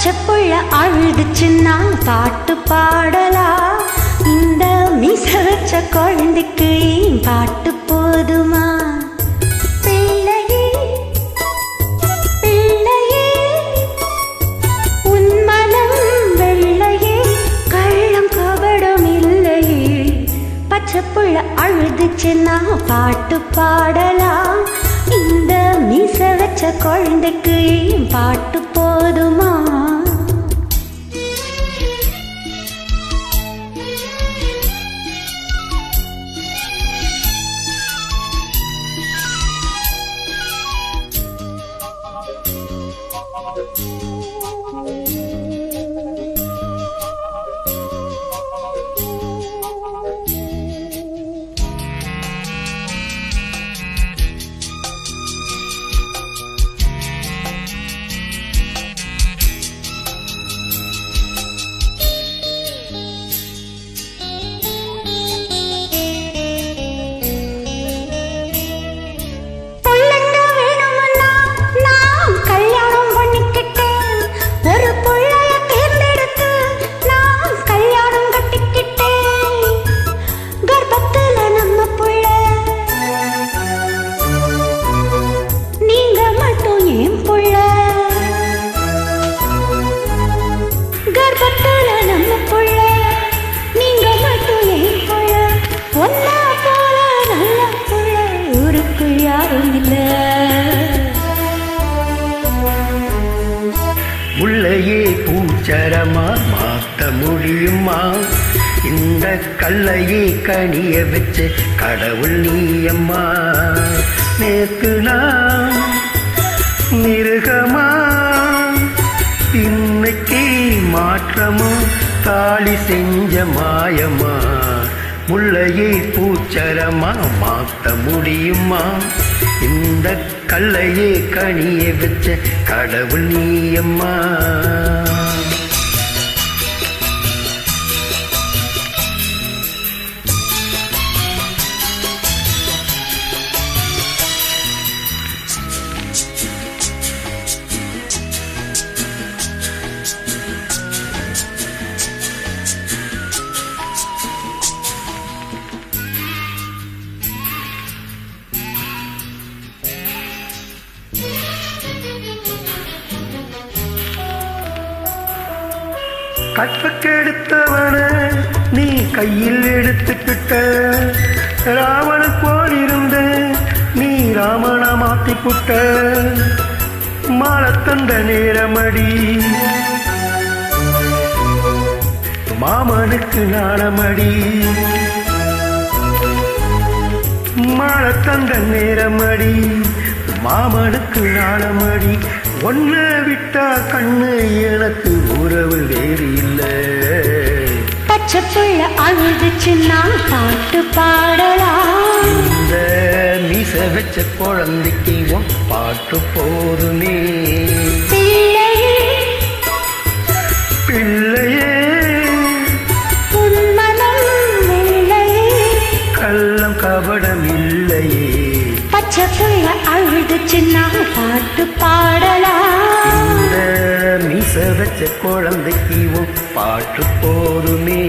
பச்சைப்புள்ள அழுதுச்சுன்னா பாட்டு பாடலா? இந்த மீச வச்ச குழந்தைக்கு பாட்டு போதுமா? பிள்ளையே பிள்ளையே உன் மனம் வெள்ளையே, கள்ளம் கபடம் இல்லையே. பச்சைப்புள்ள அழுதுச்சுன்னா பாட்டு பாடலா? இந்த மீச வச்ச குழந்தைக்கு பாட்டு போதுமா? முள்ளையே பூச்சரமா மாத்த முடியுமா? இந்த கல்லையே கனிய வச்சு கடவுள் நீயம்மா. நேத்து நான் மிருகமா, இன்னைக்கு மாற்றமும் தாலி செஞ்ச மாயமா. முள்ளையே பூச்சரமா மாத்த முடியுமா? இந்த கல்லையே கனிய வச்ச கடவுள் நீயம்மா. கற்பக்கெடுத்தவன நீ கையில் எடுத்துக்கிட்ட, ராவண போல் இருந்த நீ ராமனா மாத்தி புட்ட. மாலத்தந்த நேரமடி மாமனுக்கு நாணமடி. மாலத்தந்த நேரமடி மாமனுக்கு நாணமடி. ஒன்ன விட்டா கண்ணு எனக்கு உறவு வேறு இல்லை. பச்சைப்புள்ள அழுதுச்சுன்னா பாட்டு பாடலா? இந்த மீச வச்ச குழந்தைக்கு பாட்டு போதுமே. பிள்ளையே பிள்ளையே உன் மனம் வெள்ளையே, கள்ளம் கபடம் இல்லையே. பச்சைப்புள்ள அழுதுச்சுன்னா பாட்டு பாடலா? இந்த மீச வச்ச குழந்தைக்கு பாட்டு போதுமே.